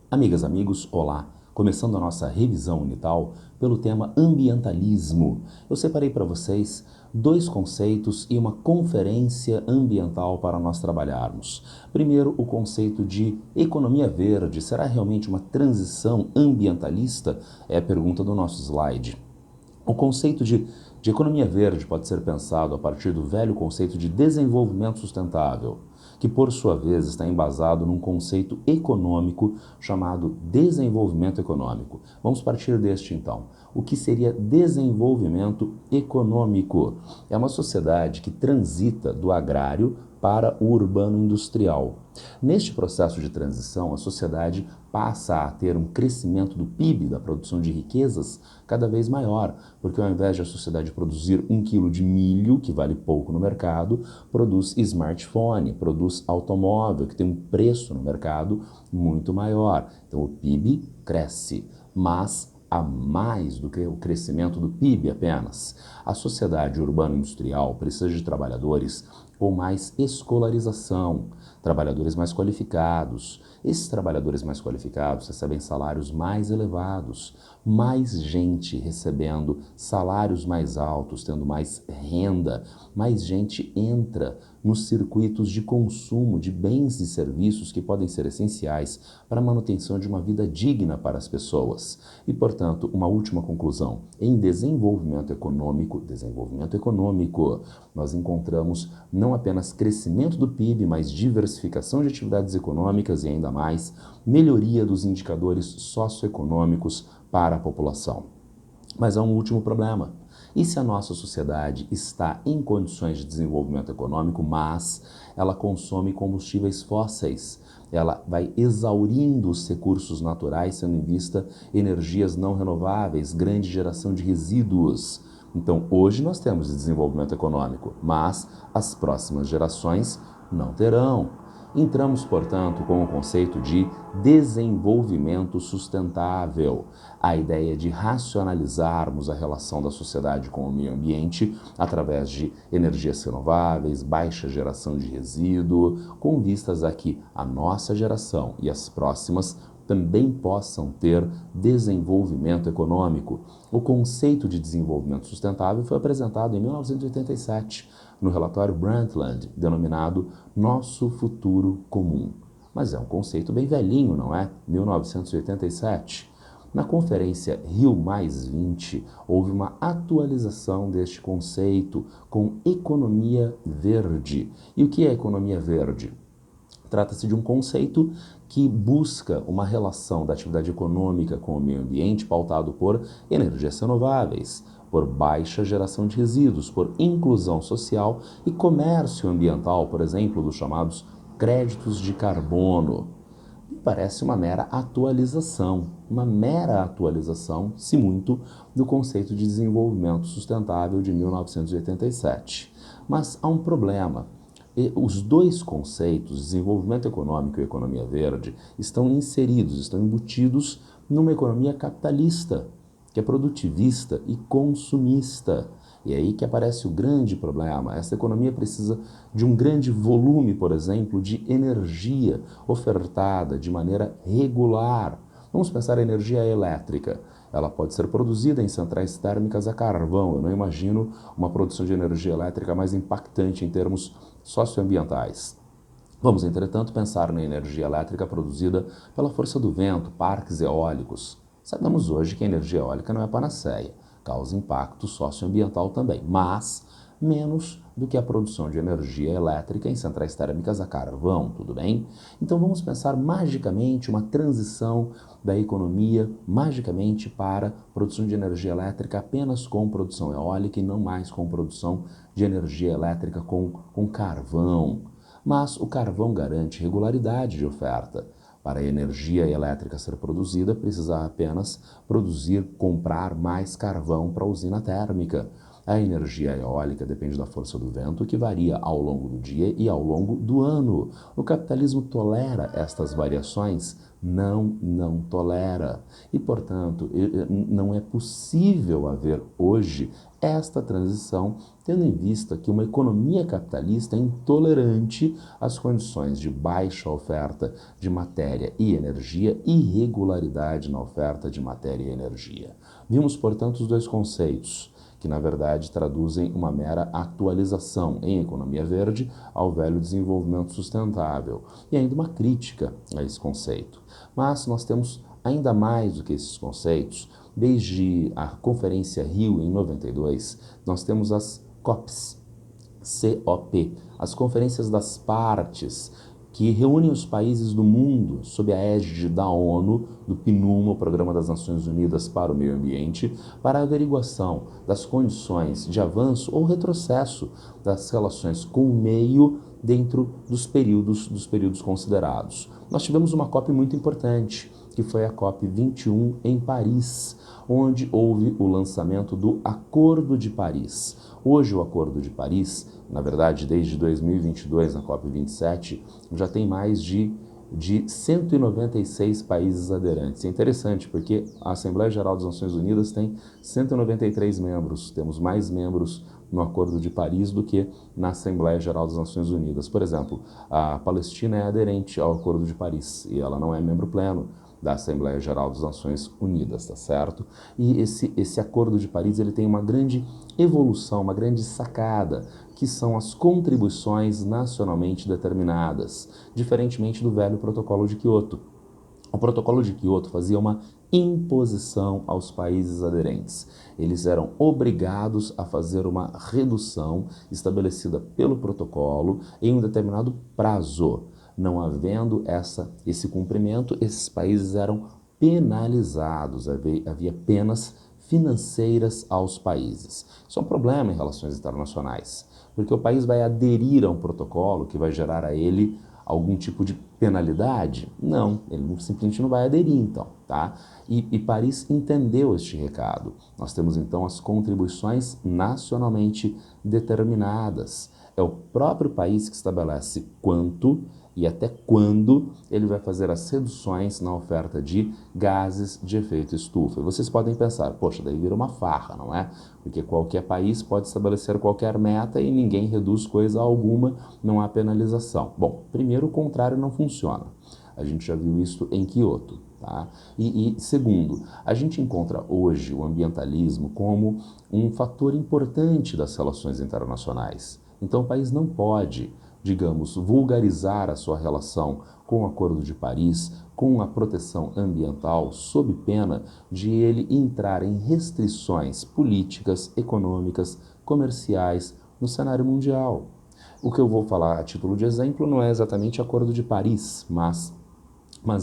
Amigas, amigos, olá! Começando a nossa revisão unital pelo tema ambientalismo. Eu separei para vocês dois conceitos e uma conferência ambiental para nós trabalharmos. Primeiro, o conceito de economia verde. Será realmente uma transição ambientalista? É a pergunta do nosso slide. O conceito de economia verde pode ser pensado a partir do velho conceito de desenvolvimento sustentável, que por sua vez está embasado num conceito econômico chamado desenvolvimento econômico. Vamos partir deste então. O que seria desenvolvimento econômico? É uma sociedade que transita do agrário para o urbano industrial. Neste processo de transição, a sociedade passa a ter um crescimento do PIB, da produção de riquezas, cada vez maior, porque ao invés de a sociedade produzir 1 quilo de milho, que vale pouco no mercado, produz smartphone, produz automóvel, que tem um preço no mercado muito maior. Então o PIB cresce, mas a mais do que o crescimento do PIB apenas. A sociedade urbano-industrial precisa de trabalhadores com mais escolarização, trabalhadores mais qualificados. Esses trabalhadores mais qualificados recebem salários mais elevados, mais gente recebendo salários mais altos, tendo mais renda, mais gente entra nos circuitos de consumo de bens e serviços que podem ser essenciais para a manutenção de uma vida digna para as pessoas. E, portanto, uma última conclusão. Em desenvolvimento econômico, nós encontramos não apenas crescimento do PIB, mas diversificação de atividades econômicas e ainda mais melhoria dos indicadores socioeconômicos para a população. Mas há um último problema. E se a nossa sociedade está em condições de desenvolvimento econômico, mas ela consome combustíveis fósseis, ela vai exaurindo os recursos naturais, tendo em vista energias não renováveis, grande geração de resíduos. Então, hoje nós temos desenvolvimento econômico, mas as próximas gerações não terão. Entramos, portanto, com o conceito de desenvolvimento sustentável, a ideia de racionalizarmos a relação da sociedade com o meio ambiente através de energias renováveis, baixa geração de resíduo, com vistas a que a nossa geração e as próximas também possam ter desenvolvimento econômico. O conceito de desenvolvimento sustentável foi apresentado em 1987, no relatório Brundtland, denominado Nosso Futuro Comum. Mas é um conceito bem velhinho, não é? 1987. Na conferência Rio+20, houve uma atualização deste conceito com economia verde. E o que é economia verde? Trata-se de um conceito que busca uma relação da atividade econômica com o meio ambiente pautado por energias renováveis, por baixa geração de resíduos, por inclusão social e comércio ambiental, por exemplo, dos chamados créditos de carbono. Me parece uma mera atualização, se muito, do conceito de desenvolvimento sustentável de 1987. Mas há um problema. Os dois conceitos, desenvolvimento econômico e economia verde, estão inseridos, estão embutidos numa economia capitalista, que é produtivista e consumista. E é aí que aparece o grande problema. Essa economia precisa de um grande volume, por exemplo, de energia ofertada de maneira regular. Vamos pensar em energia elétrica. Ela pode ser produzida em centrais térmicas a carvão. Eu não imagino uma produção de energia elétrica mais impactante em termos socioambientais. Vamos, entretanto, pensar na energia elétrica produzida pela força do vento, parques eólicos. Sabemos hoje que a energia eólica não é panaceia, causa impacto socioambiental também, mas menos do que a produção de energia elétrica em centrais térmicas a carvão, tudo bem? Então vamos pensar magicamente uma transição da economia magicamente para produção de energia elétrica apenas com produção eólica e não mais com produção de energia elétrica com carvão. Mas o carvão garante regularidade de oferta. Para a energia elétrica ser produzida, precisa apenas comprar mais carvão para a usina térmica. A energia eólica depende da força do vento, que varia ao longo do dia e ao longo do ano. O capitalismo tolera estas variações? Não tolera. E, portanto, não é possível haver hoje esta transição, tendo em vista que uma economia capitalista é intolerante às condições de baixa oferta de matéria e energia e irregularidade na oferta de matéria e energia. Vimos, portanto, os dois conceitos, que na verdade traduzem uma mera atualização em economia verde ao velho desenvolvimento sustentável, e ainda uma crítica a esse conceito. Mas nós temos ainda mais do que esses conceitos. Desde a Conferência Rio em 92, nós temos as COPs, COP, as Conferências das Partes, que reúnem os países do mundo sob a égide da ONU, do PNUMA, o Programa das Nações Unidas para o Meio Ambiente, para a averiguação das condições de avanço ou retrocesso das relações com o meio dentro dos períodos considerados. Nós tivemos uma COP muito importante, que foi a COP 21 em Paris, onde houve o lançamento do Acordo de Paris. Hoje o Acordo de Paris, na verdade desde 2022, na COP 27, já tem mais de 196 países aderentes. É interessante porque a Assembleia Geral das Nações Unidas tem 193 membros, temos mais membros no Acordo de Paris do que na Assembleia Geral das Nações Unidas. Por exemplo, a Palestina é aderente ao Acordo de Paris e ela não é membro pleno da Assembleia Geral das Nações Unidas, tá certo? E esse Acordo de Paris ele tem uma grande evolução, uma grande sacada, que são as contribuições nacionalmente determinadas, diferentemente do velho Protocolo de Quioto. O Protocolo de Quioto fazia uma imposição aos países aderentes. Eles eram obrigados a fazer uma redução estabelecida pelo protocolo em um determinado prazo. Não havendo esse cumprimento, esses países eram penalizados, havia penas financeiras aos países. Isso é um problema em relações internacionais, porque o país vai aderir a um protocolo que vai gerar a ele algum tipo de penalidade? Não, ele simplesmente não vai aderir então, tá? E Paris entendeu este recado. Nós temos então as contribuições nacionalmente determinadas. É o próprio país que estabelece quanto e até quando ele vai fazer as reduções na oferta de gases de efeito estufa. E vocês podem pensar, poxa, daí vira uma farra, não é? Porque qualquer país pode estabelecer qualquer meta e ninguém reduz coisa alguma, não há penalização. Bom, primeiro, o contrário não funciona. A gente já viu isso em Quioto. Tá? E segundo, a gente encontra hoje o ambientalismo como um fator importante das relações internacionais. Então o país não pode, digamos, vulgarizar a sua relação com o Acordo de Paris, com a proteção ambiental, sob pena de ele entrar em restrições políticas, econômicas, comerciais no cenário mundial. O que eu vou falar a título de exemplo não é exatamente Acordo de Paris, mas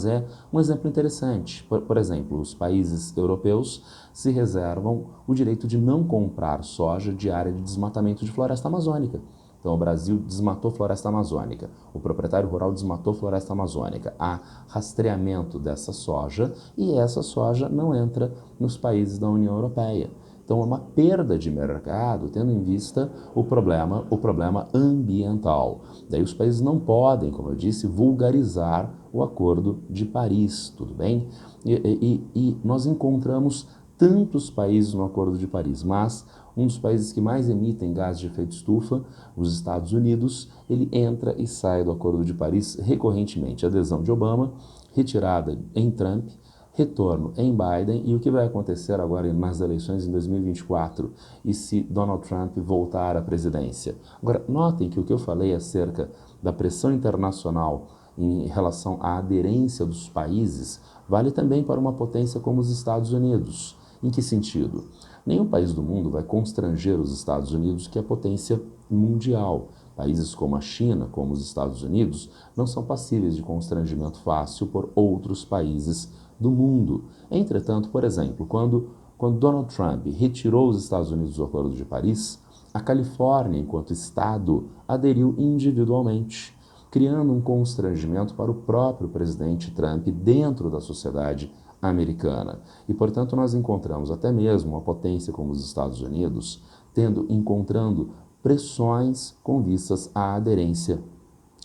é um exemplo interessante. Por exemplo, os países europeus se reservam o direito de não comprar soja de área de desmatamento de floresta amazônica. Então, o Brasil desmatou floresta amazônica, o proprietário rural desmatou floresta amazônica. Há rastreamento dessa soja e essa soja não entra nos países da União Europeia. Então, é uma perda de mercado, tendo em vista o problema ambiental. Daí os países não podem, como eu disse, vulgarizar o Acordo de Paris, tudo bem? E nós encontramos tantos países no Acordo de Paris, mas um dos países que mais emitem gases de efeito estufa, os Estados Unidos, ele entra e sai do Acordo de Paris recorrentemente. Adesão de Obama, retirada em Trump, retorno em Biden, e o que vai acontecer agora nas eleições em 2024 e se Donald Trump voltar à presidência. Agora, notem que o que eu falei acerca da pressão internacional em relação à aderência dos países vale também para uma potência como os Estados Unidos. Em que sentido? Nenhum país do mundo vai constranger os Estados Unidos, que é a potência mundial. Países como a China, como os Estados Unidos, não são passíveis de constrangimento fácil por outros países do mundo. Entretanto, por exemplo, quando Donald Trump retirou os Estados Unidos do Acordo de Paris, a Califórnia, enquanto Estado, aderiu individualmente, criando um constrangimento para o próprio presidente Trump dentro da sociedade americana. E, portanto, nós encontramos até mesmo uma potência como os Estados Unidos encontrando pressões com vistas à aderência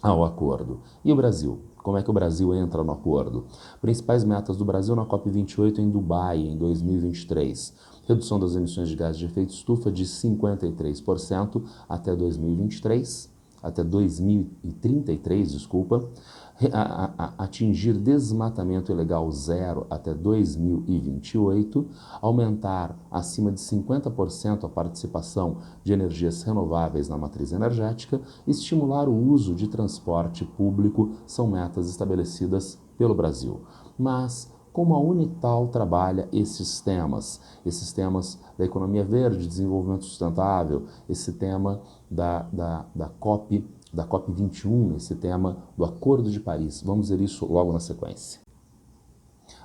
ao acordo. E o Brasil? Como é que o Brasil entra no acordo? Principais metas do Brasil na COP28 em Dubai, em 2023. Redução das emissões de gases de efeito estufa de 53% até 2023, até 2033, desculpa. Atingir desmatamento ilegal zero até 2028, aumentar acima de 50% a participação de energias renováveis na matriz energética, estimular o uso de transporte público são metas estabelecidas pelo Brasil. Mas como a Unital trabalha esses temas da economia verde, desenvolvimento sustentável, esse tema da COP21, esse tema do Acordo de Paris. Vamos ver isso logo na sequência.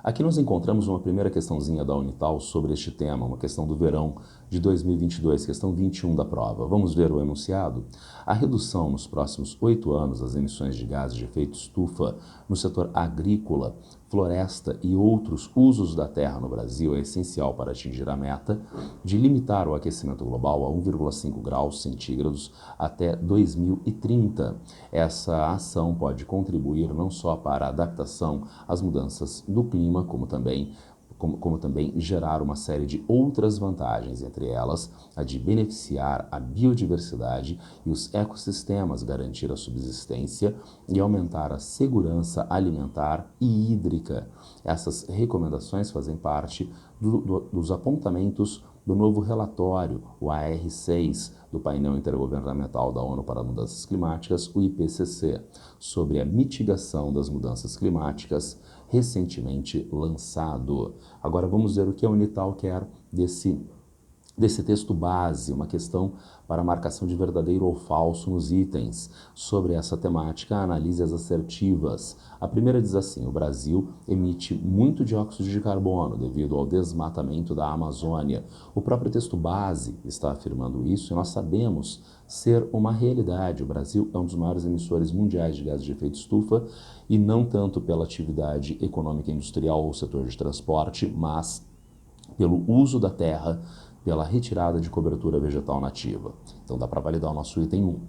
Aqui nós encontramos uma primeira questãozinha da Unital sobre este tema, uma questão do verão de 2022, questão 21 da prova. Vamos ver o enunciado? A redução nos próximos 8 anos das emissões de gases de efeito estufa no setor agrícola, floresta e outros usos da terra no Brasil é essencial para atingir a meta de limitar o aquecimento global a 1,5 graus centígrados até 2030. Essa ação pode contribuir não só para a adaptação às mudanças do clima, como também gerar uma série de outras vantagens, entre elas a de beneficiar a biodiversidade e os ecossistemas, garantir a subsistência e aumentar a segurança alimentar e hídrica. Essas recomendações fazem parte dos apontamentos do novo relatório, o AR6, do Painel Intergovernamental da ONU para Mudanças Climáticas, o IPCC, sobre a mitigação das mudanças climáticas, recentemente lançado. Agora vamos ver o que a Unital quer desse texto base, uma questão para marcação de verdadeiro ou falso nos itens. Sobre essa temática, analise as assertivas. A primeira diz assim: o Brasil emite muito dióxido de carbono devido ao desmatamento da Amazônia. O próprio texto base está afirmando isso e nós sabemos ser uma realidade. O Brasil é um dos maiores emissores mundiais de gases de efeito estufa e não tanto pela atividade econômica industrial ou setor de transporte, mas pelo uso da terra, pela retirada de cobertura vegetal nativa. Então dá para validar o nosso item 1.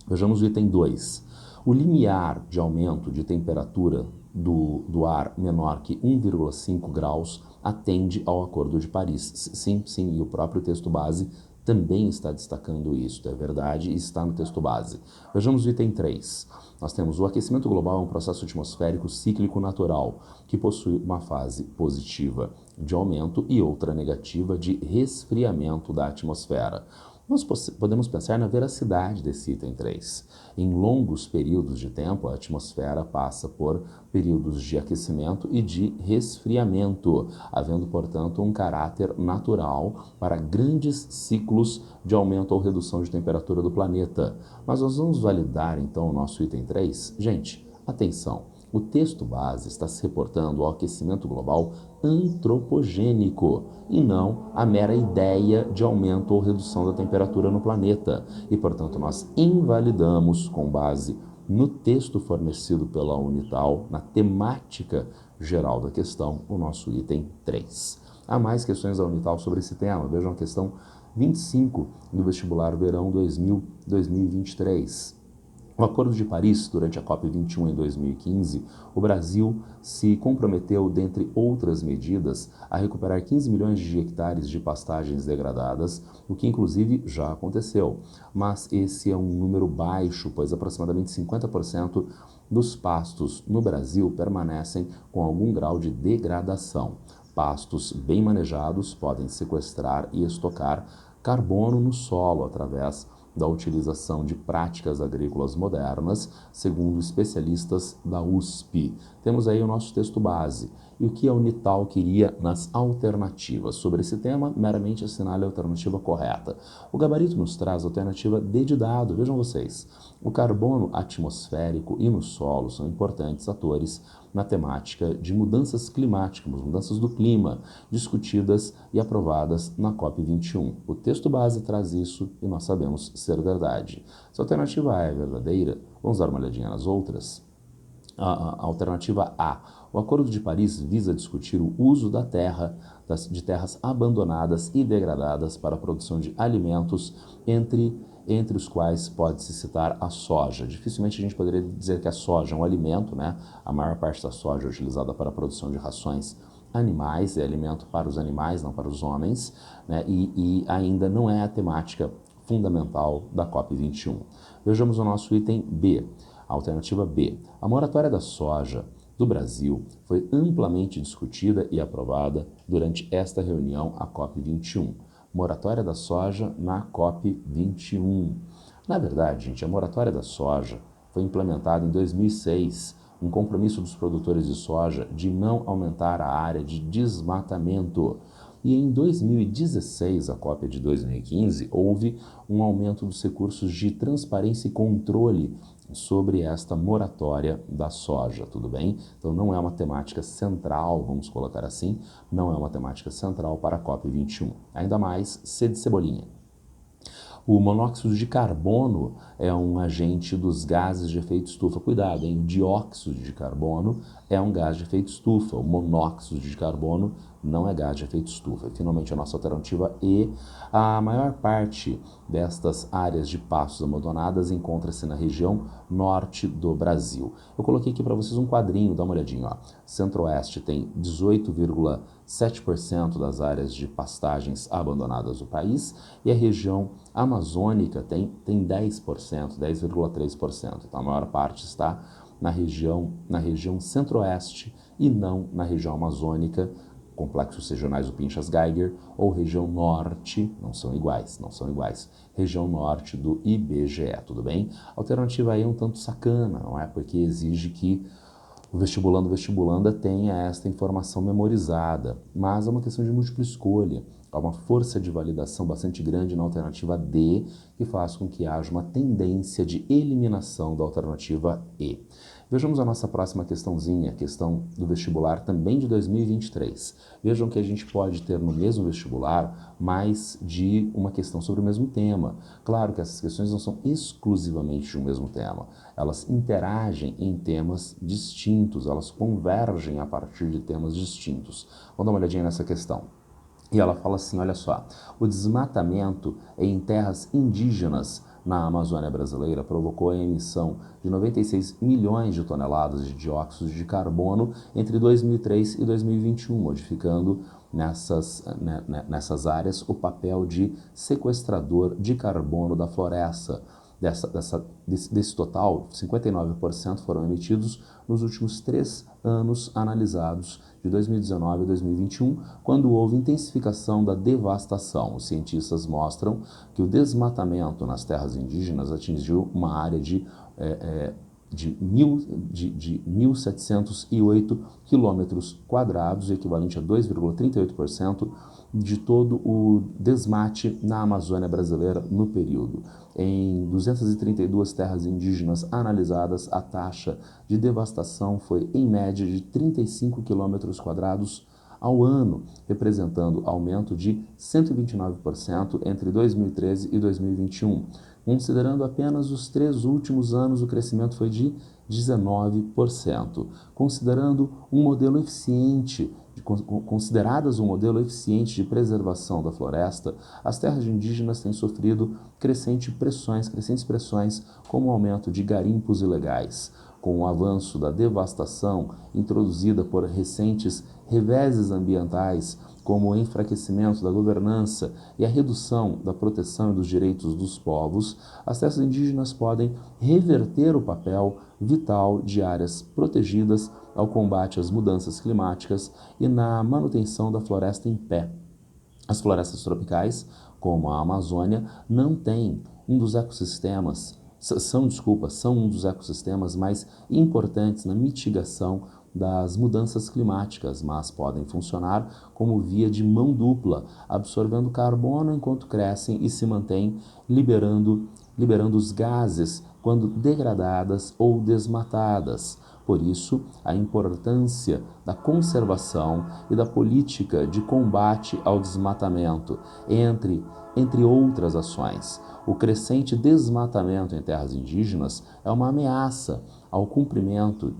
Vejamos o item 2. O limiar de aumento de temperatura do ar menor que 1,5 graus atende ao Acordo de Paris. Sim, e o próprio texto base também está destacando isso, é verdade, e está no texto base. Vejamos o item 3. Nós temos o aquecimento global é um processo atmosférico cíclico natural, que possui uma fase positiva de aumento e outra negativa de resfriamento da atmosfera. Nós podemos pensar na veracidade desse item 3. Em longos períodos de tempo, a atmosfera passa por períodos de aquecimento e de resfriamento, havendo, portanto, um caráter natural para grandes ciclos de aumento ou redução de temperatura do planeta. Mas nós vamos validar, então, o nosso item 3? Gente, atenção! O texto base está se reportando ao aquecimento global antropogênico e não a mera ideia de aumento ou redução da temperatura no planeta. E, portanto, nós invalidamos, com base no texto fornecido pela Unital, na temática geral da questão, o nosso item 3. Há mais questões da Unital sobre esse tema. Vejam a questão 25 do vestibular verão 2023. No Acordo de Paris, durante a COP21 em 2015, o Brasil se comprometeu, dentre outras medidas, a recuperar 15 milhões de hectares de pastagens degradadas, o que inclusive já aconteceu. Mas esse é um número baixo, pois aproximadamente 50% dos pastos no Brasil permanecem com algum grau de degradação. Pastos bem manejados podem sequestrar e estocar carbono no solo através da utilização de práticas agrícolas modernas, segundo especialistas da USP. Temos aí o nosso texto base. E o que a Unital queria nas alternativas? Sobre esse tema, meramente assinale a alternativa correta. O gabarito nos traz a alternativa D de dado. Vejam vocês, o carbono atmosférico e no solo são importantes atores na temática de mudanças climáticas, mudanças do clima, discutidas e aprovadas na COP21. O texto base traz isso e nós sabemos ser verdade. Se a alternativa A é verdadeira, vamos dar uma olhadinha nas outras. A alternativa A. O Acordo de Paris visa discutir o uso da terra, de terras abandonadas e degradadas para a produção de alimentos, entre os quais pode-se citar a soja. Dificilmente a gente poderia dizer que a soja é um alimento, né? A maior parte da soja é utilizada para a produção de rações animais, é alimento para os animais, não para os homens, né? E ainda não é a temática fundamental da COP21. Vejamos o nosso item B. Alternativa B. A moratória da soja do Brasil foi amplamente discutida e aprovada durante esta reunião, a COP21. Moratória da soja na COP21. Na verdade, gente, a moratória da soja foi implementada em 2006, um compromisso dos produtores de soja de não aumentar a área de desmatamento. E em 2016, a COP de 2015, houve um aumento dos recursos de transparência e controle sobre esta moratória da soja, tudo bem? Então não é uma temática central, vamos colocar assim, não é uma temática central para a COP21. Ainda mais, C de cebolinha. O monóxido de carbono é um agente dos gases de efeito estufa. Cuidado, hein? O dióxido de carbono é um gás de efeito estufa. O monóxido de carbono não é gás de efeito estufa. E, finalmente, a nossa alternativa E. A maior parte destas áreas de pastos abandonadas encontra-se na região norte do Brasil. Eu coloquei aqui para vocês um quadrinho, dá uma olhadinha. Ó. Centro-Oeste tem 18,7% das áreas de pastagens abandonadas do país e a região amazônica tem 10%, 10,3%. Então a maior parte está na região centro-oeste e não na região amazônica, complexos regionais do Pinchas-Geiger, ou região norte, não são iguais, região norte do IBGE, tudo bem? A alternativa aí é um tanto sacana, não é? Porque exige que o vestibulanda tenha esta informação memorizada, mas é uma questão de múltipla escolha. Há uma força de validação bastante grande na alternativa D, que faz com que haja uma tendência de eliminação da alternativa E. Vejamos a nossa próxima questãozinha, a questão do vestibular também de 2023. Vejam que a gente pode ter no mesmo vestibular mais de uma questão sobre o mesmo tema. Claro que essas questões não são exclusivamente de um mesmo tema. Elas interagem em temas distintos, elas convergem a partir de temas distintos. Vamos dar uma olhadinha nessa questão. E ela fala assim, olha só, o desmatamento em terras indígenas na Amazônia brasileira provocou a emissão de 96 milhões de toneladas de dióxido de carbono entre 2003 e 2021, modificando nessas áreas o papel de sequestrador de carbono da floresta. Desse total, 59% foram emitidos nos últimos 3 anos analisados, de 2019 a 2021, quando houve intensificação da devastação. Os cientistas mostram que o desmatamento nas terras indígenas atingiu uma área de 1.708 quilômetros quadrados, equivalente a 2,38% de todo o desmate na Amazônia brasileira no período. Em 232 terras indígenas analisadas, a taxa de devastação foi, em média, de 35 quilômetros quadrados ao ano, representando aumento de 129% entre 2013 e 2021. Considerando apenas os 3 últimos anos, o crescimento foi de 19%. Consideradas um modelo eficiente de preservação da floresta, as terras indígenas têm sofrido crescentes pressões, como o aumento de garimpos ilegais. Com o avanço da devastação introduzida por recentes reveses ambientais, como o enfraquecimento da governança e a redução da proteção e dos direitos dos povos, as terras indígenas podem reverter o papel vital de áreas protegidas ao combate às mudanças climáticas e na manutenção da floresta em pé. As florestas tropicais, como a Amazônia, não têm são um dos ecossistemas mais importantes na mitigação das mudanças climáticas, mas podem funcionar como via de mão dupla, absorvendo carbono enquanto crescem e se mantêm liberando os gases quando degradadas ou desmatadas. Por isso, a importância da conservação e da política de combate ao desmatamento, entre outras ações. O crescente desmatamento em terras indígenas é uma ameaça ao cumprimento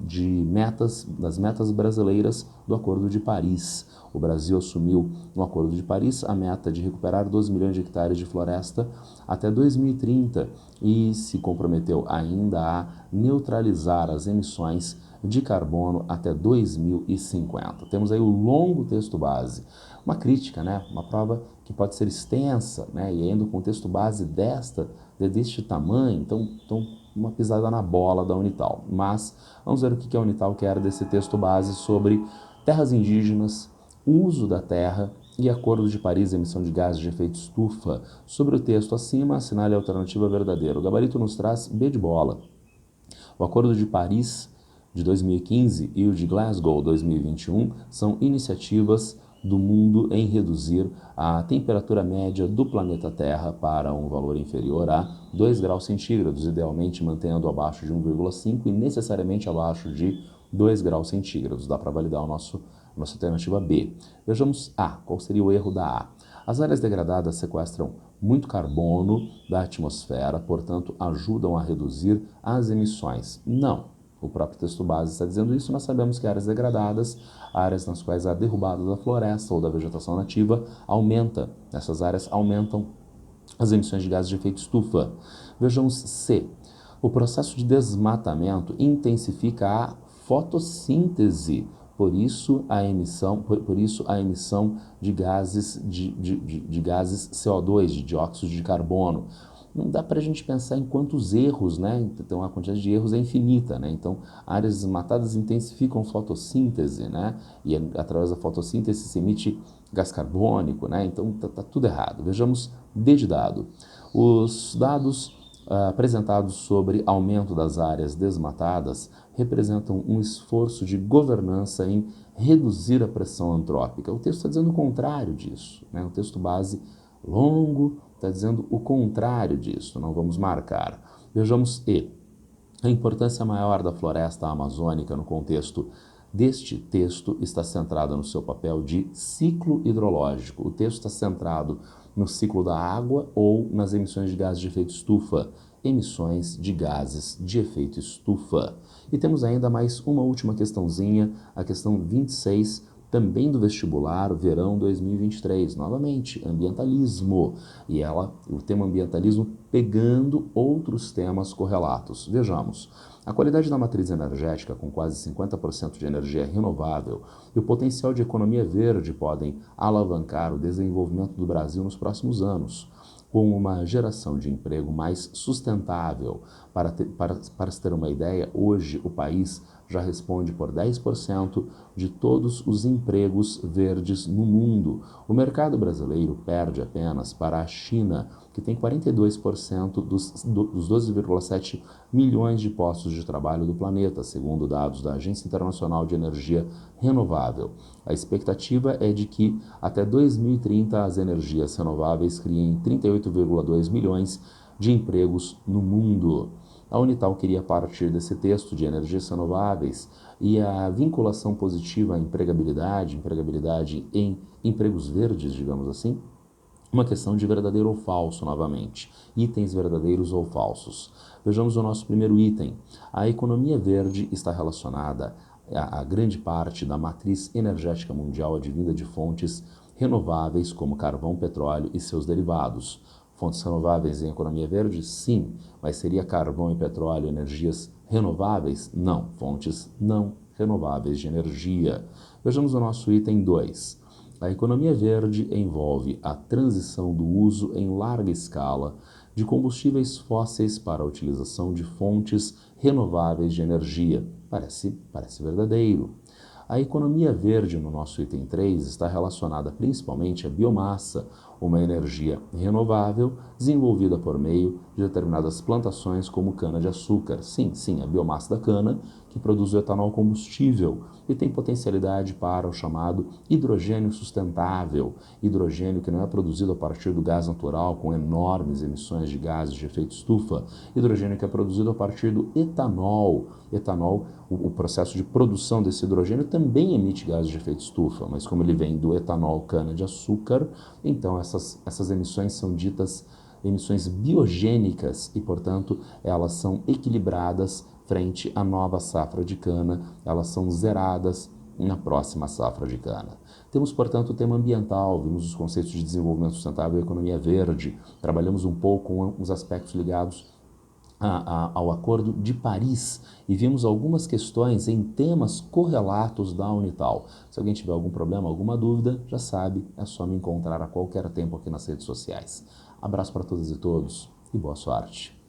das metas brasileiras do Acordo de Paris. O Brasil assumiu no Acordo de Paris a meta de recuperar 12 milhões de hectares de floresta até 2030 e se comprometeu ainda a neutralizar as emissões de carbono até 2050. Temos aí o longo texto base, uma crítica, né? Uma prova que pode ser extensa, né? E ainda com o texto base deste tamanho, então uma pisada na bola da Unital. Mas vamos ver o que a Unital quer desse texto base sobre terras indígenas, uso da terra e Acordo de Paris, emissão de gases de efeito estufa. Sobre o texto acima, assinale a alternativa verdadeira. O gabarito nos traz B de bola. O Acordo de Paris de 2015 e o de Glasgow 2021 são iniciativas do mundo em reduzir a temperatura média do planeta Terra para um valor inferior a 2 graus centígrados, idealmente mantendo abaixo de 1,5 e necessariamente abaixo de 2 graus centígrados. Dá para validar a nossa alternativa B. Vejamos A. Qual seria o erro da A? As áreas degradadas sequestram muito carbono da atmosfera, portanto, ajudam a reduzir as emissões. Não. O próprio texto base está dizendo isso. Nós sabemos que áreas degradadas, áreas nas quais há derrubada da floresta ou da vegetação nativa, essas áreas aumentam as emissões de gases de efeito estufa. Vejamos C. O processo de desmatamento intensifica a fotossíntese, por isso a emissão de gases de gases CO2, de dióxido de carbono. Não dá para a gente pensar em quantos erros, né? Então a quantidade de erros é infinita, né? Então áreas desmatadas intensificam fotossíntese, né? E através da fotossíntese se emite gás carbônico, né? Então tá tudo errado. Vejamos D de dado. Os dados apresentados sobre aumento das áreas desmatadas representam um esforço de governança em reduzir a pressão antrópica. O texto está dizendo o contrário disso, né? O texto base longo está dizendo o contrário disso, não vamos marcar. Vejamos E. A importância maior da floresta amazônica no contexto deste texto está centrada no seu papel de ciclo hidrológico. O texto está centrado no ciclo da água ou nas emissões de gases de efeito estufa. Emissões de gases de efeito estufa. E temos ainda mais uma última questãozinha, a questão 26, também do vestibular, verão 2023. Novamente, ambientalismo. E o tema ambientalismo pegando outros temas correlatos. Vejamos. A qualidade da matriz energética, com quase 50% de energia renovável, e o potencial de economia verde podem alavancar o desenvolvimento do Brasil nos próximos anos, com uma geração de emprego mais sustentável. Para se ter uma ideia, hoje o país já responde por 10% de todos os empregos verdes no mundo. O mercado brasileiro perde apenas para a China, que tem 42% dos 12,7 milhões de postos de trabalho do planeta, segundo dados da Agência Internacional de Energia Renovável. A expectativa é de que, até 2030, as energias renováveis criem 38,2 milhões de empregos no mundo. A Unital queria partir desse texto de energias renováveis e a vinculação positiva à empregabilidade em empregos verdes, digamos assim, uma questão de verdadeiro ou falso, novamente. Itens verdadeiros ou falsos. Vejamos o nosso primeiro item. A economia verde está relacionada a grande parte da matriz energética mundial advinda de fontes renováveis como carvão, petróleo e seus derivados. Fontes renováveis em economia verde? Sim, mas seria carvão e petróleo energias renováveis? Não, fontes não renováveis de energia. Vejamos o nosso item 2. A economia verde envolve a transição do uso em larga escala de combustíveis fósseis para a utilização de fontes renováveis de energia. Parece verdadeiro. A economia verde, no nosso item 3, está relacionada principalmente à biomassa, uma energia renovável desenvolvida por meio de determinadas plantações como cana-de-açúcar. Sim, a biomassa da cana, que produz o etanol combustível e tem potencialidade para o chamado hidrogênio sustentável, hidrogênio que não é produzido a partir do gás natural com enormes emissões de gases de efeito estufa, hidrogênio que é produzido a partir do etanol. O processo de produção desse hidrogênio também emite gases de efeito estufa, mas como ele vem do etanol cana-de-açúcar, então essas emissões são ditas emissões biogênicas e, portanto, elas são equilibradas frente à nova safra de cana, elas são zeradas na próxima safra de cana. Temos, portanto, o tema ambiental, vimos os conceitos de desenvolvimento sustentável e economia verde, trabalhamos um pouco com os aspectos ligados ao Acordo de Paris e vimos algumas questões em temas correlatos da Unital. Se alguém tiver algum problema, alguma dúvida, já sabe, é só me encontrar a qualquer tempo aqui nas redes sociais. Abraço para todas e todos e boa sorte.